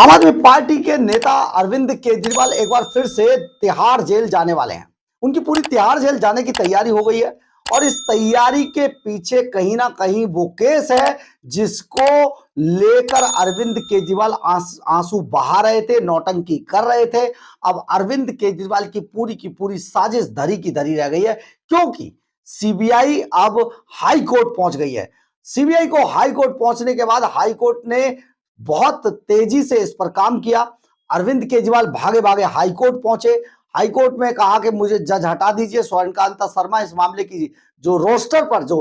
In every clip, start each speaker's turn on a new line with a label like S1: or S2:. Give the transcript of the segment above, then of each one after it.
S1: आम आदमी पार्टी के नेता अरविंद केजरीवाल एक बार फिर से तिहाड़ जेल जाने वाले हैं। उनकी पूरी तिहाड़ जेल जाने की तैयारी हो गई है और इस तैयारी के पीछे कहीं ना कहीं वो केस है जिसको लेकर अरविंद केजरीवाल आंसू बहा रहे थे, नौटंकी कर रहे थे। अब अरविंद केजरीवाल की पूरी साजिश धरी की धरी रह गई है, क्योंकि सीबीआई अब हाई कोर्ट पहुंच गई है। सीबीआई को हाई कोर्ट पहुंचने के बाद हाई कोर्ट ने बहुत तेजी से इस पर काम किया। अरविंद केजरीवाल भागे भागे हाईकोर्ट पहुंचे। हाईकोर्ट में कहा कि मुझे जज हटा दीजिए। स्वर्णकांता शर्मा इस मामले की जो रोस्टर पर जो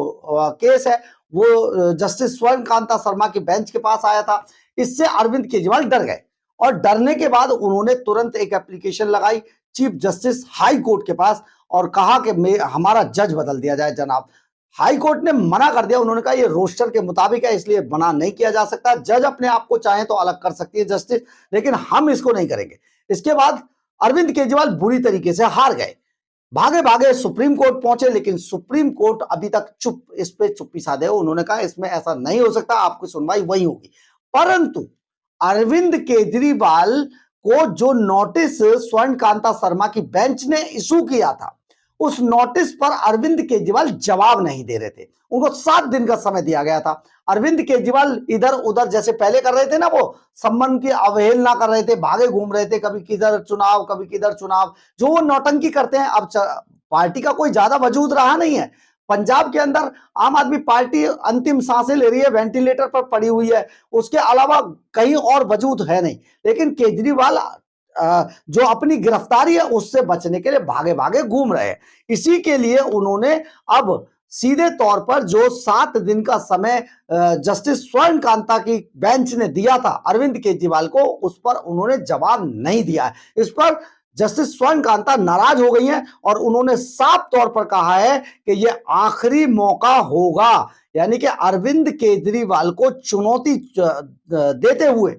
S1: केस है वो जस्टिस स्वर्णकांता शर्मा की बेंच के पास आया था। इससे अरविंद केजरीवाल डर गए और डरने के बाद उन्होंने तुरंत एक एप्लीकेशन लगाई चीफ जस्टिस हाई कोर्ट के पास और कहा कि हमारा जज बदल दिया जाए। जनाब, हाई कोर्ट ने मना कर दिया। उन्होंने कहा ये रोस्टर के मुताबिक है, इसलिए मना नहीं किया जा सकता। जज अपने आप को चाहे तो अलग कर सकती है जस्टिस, लेकिन हम इसको नहीं करेंगे। इसके बाद अरविंद केजरीवाल बुरी तरीके से हार गए। भागे भागे सुप्रीम कोर्ट पहुंचे, लेकिन सुप्रीम कोर्ट अभी तक चुप, इस पे चुप्पी साधे हो। उन्होंने कहा इसमें ऐसा नहीं हो सकता, आपकी सुनवाई वही होगी। परंतु अरविंद केजरीवाल को जो नोटिस स्वर्णकांता शर्मा की बेंच ने इशू किया था, उस नोटिस पर अरविंद केजरीवाल जवाब नहीं दे रहे थे। उनको 7 दिन का समय दिया गया था। अरविंद केजरीवाल इधर उधर जैसे पहले कर रहे थे ना, वो सम्मान की अवहेलना कर रहे थे, भागे घूम रहे थे, कभी किधर चुनाव कभी किधर चुनाव, जो वो नौटंकी करते हैं। अब पार्टी का कोई ज्यादा वजूद रहा नहीं है। पंजाब के अंदर आम आदमी पार्टी अंतिम सांसें ले रही है, वेंटिलेटर पर पड़ी हुई है, उसके अलावा कहीं और वजूद है नहीं। लेकिन केजरीवाल जो अपनी गिरफ्तारी है उससे बचने के लिए भागे भागे घूम रहे हैं। इसी के लिए उन्होंने अब सीधे तौर पर जो 7 दिन का समय जस्टिस स्वर्णकांता की बेंच ने दिया था अरविंद केजरीवाल को, उस पर उन्होंने जवाब नहीं दिया है। इस पर जस्टिस स्वर्णकांता नाराज हो गई हैं और उन्होंने साफ तौर पर कहा है कि यह आखिरी मौका होगा। यानी कि अरविंद केजरीवाल को चुनौती देते हुए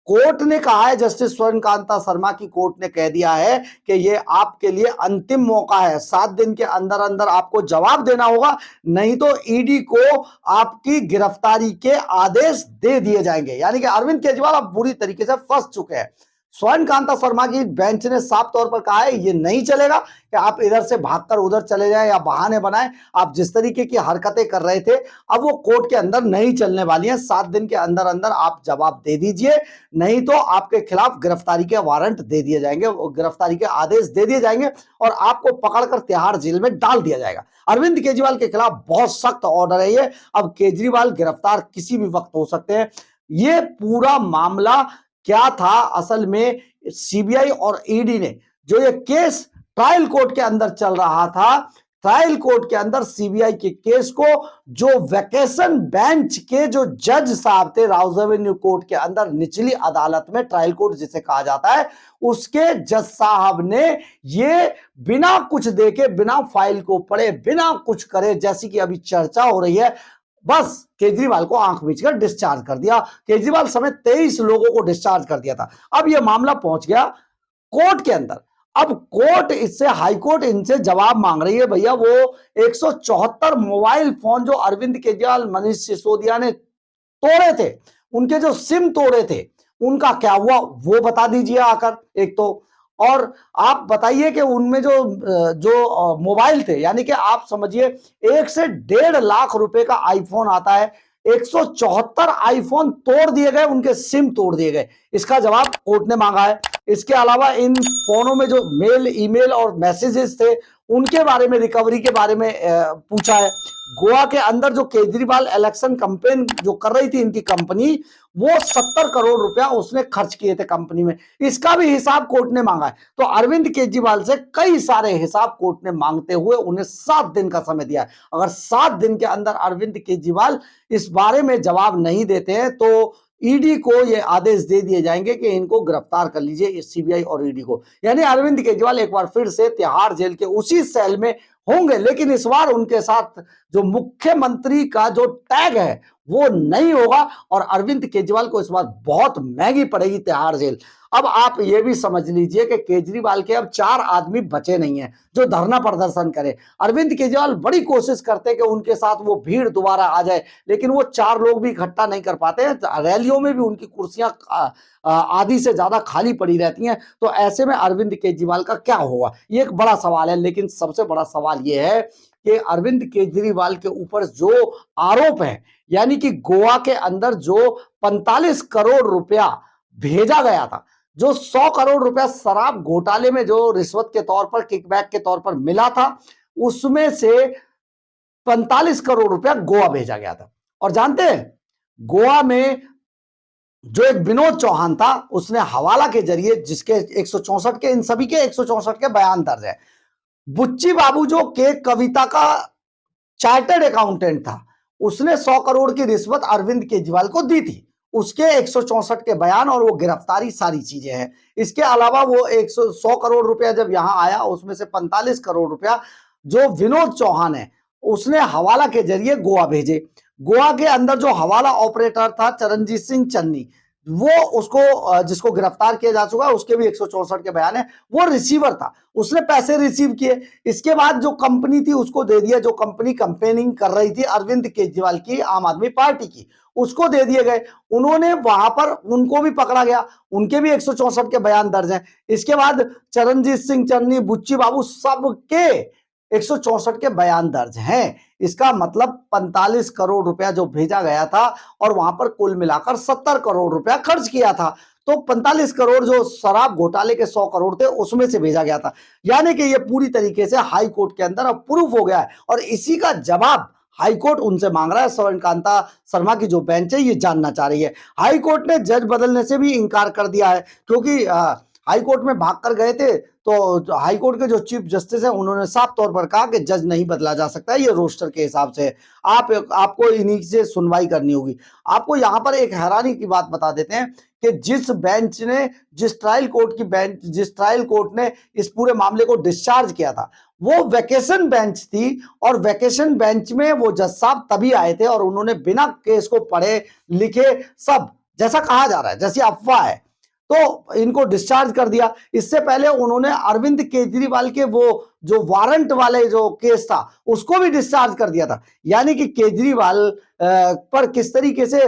S1: कोर्ट ने कहा है, जस्टिस स्वर्णकांता शर्मा की कोर्ट ने कह दिया है कि ये आपके लिए अंतिम मौका है। 7 दिन के अंदर अंदर आपको जवाब देना होगा, नहीं तो ईडी को आपकी गिरफ्तारी के आदेश दे दिए जाएंगे। यानी कि अरविंद केजरीवाल अब बुरी तरीके से फंस चुके हैं। स्वर्णकांता शर्मा की बेंच ने साफ तौर पर कहा है ये नहीं चलेगा कि आप इधर से भागकर उधर चले जाएं या बहाने बनाएं। आप जिस तरीके की हरकतें कर रहे थे अब वो कोर्ट के अंदर नहीं चलने वाली हैं। 7 दिन के अंदर अंदर आप जवाब दे दीजिए, नहीं तो आपके खिलाफ गिरफ्तारी के वारंट दे दिए जाएंगे, गिरफ्तारी के आदेश दे दिए जाएंगे और आपको पकड़कर तिहाड़ जेल में डाल दिया जाएगा। अरविंद केजरीवाल के खिलाफ बहुत सख्त ऑर्डर है ये। अब केजरीवाल गिरफ्तार किसी भी वक्त हो सकते हैं। ये पूरा मामला क्या था असल में, सीबीआई और ईडी ने जो ये केस ट्रायल कोर्ट के अंदर चल रहा था, ट्रायल कोर्ट के अंदर सीबीआई के केस को जो वैकेशन बेंच के जो जज साहब थे राउज एवेन्यू कोर्ट के अंदर, निचली अदालत में ट्रायल कोर्ट जिसे कहा जाता है, उसके जज साहब ने ये बिना कुछ देखे, बिना फाइल को पढ़े, बिना कुछ करे, जैसी कि अभी चर्चा हो रही है, बस केजरीवाल को आंख मीच कर डिस्चार्ज कर दिया। केजरीवाल समेत 23 लोगों को डिस्चार्ज कर दिया था। अब यह मामला पहुंच गया कोर्ट के अंदर। अब कोर्ट इससे, हाई कोर्ट इनसे जवाब मांग रही है, भैया वो 174 मोबाइल फोन जो अरविंद केजरीवाल, मनीष सिसोदिया ने तोड़े थे, उनके जो सिम तोड़े थे, उनका क्या हुआ वो बता दीजिए आकर एक तो। और आप बताइए कि उनमें जो जो मोबाइल थे, यानी कि आप समझिए 1 से 1.5 लाख रुपए का आईफोन आता है, 174 आईफोन तोड़ दिए गए, उनके सिम तोड़ दिए गए। इसका जवाब कोर्ट ने मांगा है। इसके अलावा इन फोनों में जो मेल, ईमेल और मैसेजेस थे उनके बारे में, रिकवरी के बारे में पूछा है। गोवा के अंदर जो केजरीवाल इलेक्शन कैंपेन जो कर रही थी इनकी कंपनी, वो 70 करोड़ रुपया उसने खर्च किए थे कंपनी में, इसका भी हिसाब कोर्ट ने मांगा है। तो अरविंद केजरीवाल से कई सारे हिसाब कोर्ट ने मांगते हुए उन्हें 7 दिन का समय दिया है। अगर 7 दिन के अंदर अरविंद केजरीवाल इस बारे में जवाब नहीं देते हैं तो ईडी को ये आदेश दे दिए जाएंगे कि इनको गिरफ्तार कर लीजिए, सीबीआई और ईडी को। यानी अरविंद केजरीवाल एक बार फिर से तिहाड़ जेल के उसी सेल में होंगे, लेकिन इस बार उनके साथ जो मुख्यमंत्री का जो टैग है वो नहीं होगा और अरविंद केजरीवाल को इस बार बहुत महंगी पड़ेगी तिहाड़ जेल। अब आप ये भी समझ लीजिए कि केजरीवाल के अब 4 आदमी बचे नहीं है जो धरना प्रदर्शन करें। अरविंद केजरीवाल बड़ी कोशिश करते हैं कि उनके साथ वो भीड़ दोबारा आ जाए, लेकिन वो 4 लोग भी इकट्ठा नहीं कर पाते हैं। रैलियों में भी उनकी कुर्सियां आधी से ज्यादा खाली पड़ी रहती हैं। तो ऐसे में अरविंद केजरीवाल का क्या होगा, ये एक बड़ा सवाल है। लेकिन सबसे बड़ा सवाल ये है कि अरविंद केजरीवाल के ऊपर जो आरोप है, यानी कि गोवा के अंदर जो 45 करोड़ रुपया भेजा गया था, जो 100 करोड़ रुपया शराब घोटाले में जो रिश्वत के तौर पर, किकबैक के तौर पर मिला था, उसमें से 45 करोड़ रुपया गोवा भेजा गया था। और जानते हैं, गोवा में जो एक विनोद चौहान था, उसने हवाला के जरिए, जिसके 164 के, इन सभी के 164 के बयान दर्ज है। बुच्ची बाबू जो के कविता का चार्टर्ड अकाउंटेंट था, उसने 100 करोड़ की रिश्वत अरविंद केजरीवाल को दी थी। उसके 164 के बयान और वो गिरफ्तारी, सारी चीजें हैं। इसके अलावा वो 100 करोड़ रुपया जब यहां आया, उसमें से 45 करोड़ रुपया जो विनोद चौहान है उसने हवाला के जरिए गोवा भेजे। गोवा के अंदर जो हवाला ऑपरेटर था चरणजीत सिंह चन्नी, वो उसको, जिसको गिरफ्तार किया जा चुका है, उसके भी 164 के बयान है। वो रिसीवर था, उसने पैसे रिसीव किए। इसके बाद जो कंपनी थी उसको दे दिया, जो कंपनी कंपेनिंग कर रही थी अरविंद केजरीवाल की, आम आदमी पार्टी की, उसको दे दिए गए। उन्होंने वहां पर, उनको भी पकड़ा गया, उनके भी 164 के बयान दर्ज हैं। इसके बाद चरणजीत सिंह चन्नी, बुच्ची बाबू, सबके 164 के बयान दर्ज हैं। इसका मतलब 45 करोड़ रुपया जो भेजा गया था और वहां पर कुल मिलाकर 70 करोड़ रुपया खर्च किया था। तो 45 करोड़ जो शराब घोटाले के 100 करोड़ थे उसमें से भेजा गया था। यानी कि ये पूरी तरीके से हाई कोर्ट के अंदर अब प्रूफ हो गया है और इसी का जवाब हाई कोर्ट उनसे मांग रहा है। स्वर्णकांता शर्मा की जो बेंच है ये जानना चाह रही है। हाई कोर्ट ने जज बदलने से भी इनकार कर दिया है, क्योंकि हाई कोर्ट में भाग कर गए थे, तो हाई कोर्ट के जो चीफ जस्टिस है उन्होंने साफ तौर पर कहा कि जज नहीं बदला जा सकता है, ये रोस्टर के हिसाब से आपको इन्हीं से सुनवाई करनी होगी। आपको यहाँ पर एक हैरानी की बात बता देते हैं कि जिस ट्रायल कोर्ट ने इस पूरे मामले को डिस्चार्ज किया था, वो वैकेशन बेंच थी। और वैकेशन बेंच में वो जज साहब तभी आए थे और उन्होंने बिना केस को पढ़े लिखे, सब जैसा कहा जा रहा है, जैसी अफवाह है, तो इनको डिस्चार्ज कर दिया। इससे पहले उन्होंने अरविंद केजरीवाल के वो जो वारंट वाले जो केस था उसको भी डिस्चार्ज कर दिया था। यानी कि केजरीवाल पर किस तरीके से,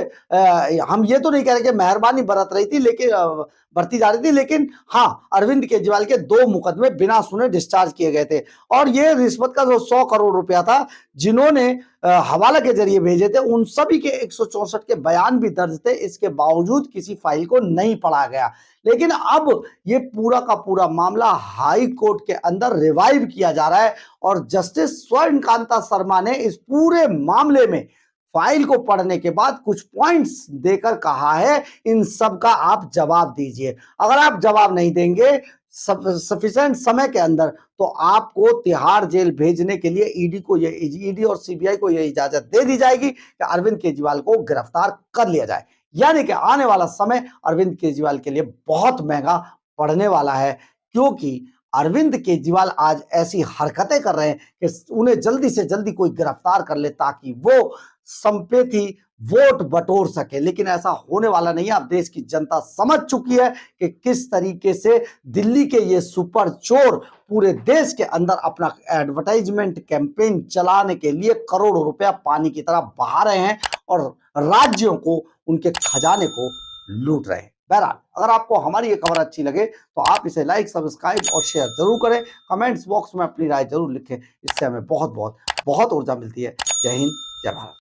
S1: हम ये तो नहीं कह रहे कि मेहरबानी बरती जा रही थी, लेकिन हाँ, अरविंद केजरीवाल के 2 मुकदमे बिना सुने डिस्चार्ज किए गए थे। और ये रिश्वत का जो 100 करोड़ रुपया था जिन्होंने हवाला के जरिए भेजे थे, उन सभी के 164 के बयान भी दर्ज थे। इसके बावजूद किसी फाइल को नहीं पढ़ा गया। लेकिन अब ये पूरा का पूरा मामला हाई कोर्ट के अंदर रिवाइव किया जा रहा है और जस्टिस स्वर्णकांता शर्मा ने इस पूरे मामले में फाइल को पढ़ने के बाद कुछ पॉइंट्स देकर कहा है, इन सब का आप जवाब दीजिए। अगर आप जवाब नहीं देंगे सफिशिएंट समय के अंदर, तो आपको तिहाड़ जेल भेजने के लिए ईडी और सीबीआई को यह इजाजत दे दी जाएगी कि अरविंद केजरीवाल को गिरफ्तार कर लिया जाए। यानी कि आने वाला समय अरविंद केजरीवाल के लिए बहुत महंगा पड़ने वाला है, क्योंकि अरविंद केजरीवाल आज ऐसी हरकतें कर रहे हैं कि उन्हें जल्दी से जल्दी कोई गिरफ्तार कर ले ताकि वो संपेती वोट बटोर सके। लेकिन ऐसा होने वाला नहीं है। अब देश की जनता समझ चुकी है कि किस तरीके से दिल्ली के ये सुपर चोर पूरे देश के अंदर अपना एडवर्टाइजमेंट कैंपेन चलाने के लिए करोड़ों रुपया पानी की तरह बहा रहे हैं और राज्यों को, उनके खजाने को लूट रहे हैं। बहरहाल, अगर आपको हमारी ये खबर अच्छी लगे तो आप इसे लाइक, सब्सक्राइब और शेयर जरूर करें। कमेंट्स बॉक्स में अपनी राय जरूर लिखें, इससे हमें बहुत बहुत बहुत ऊर्जा मिलती है। जय हिंद, जय भारत।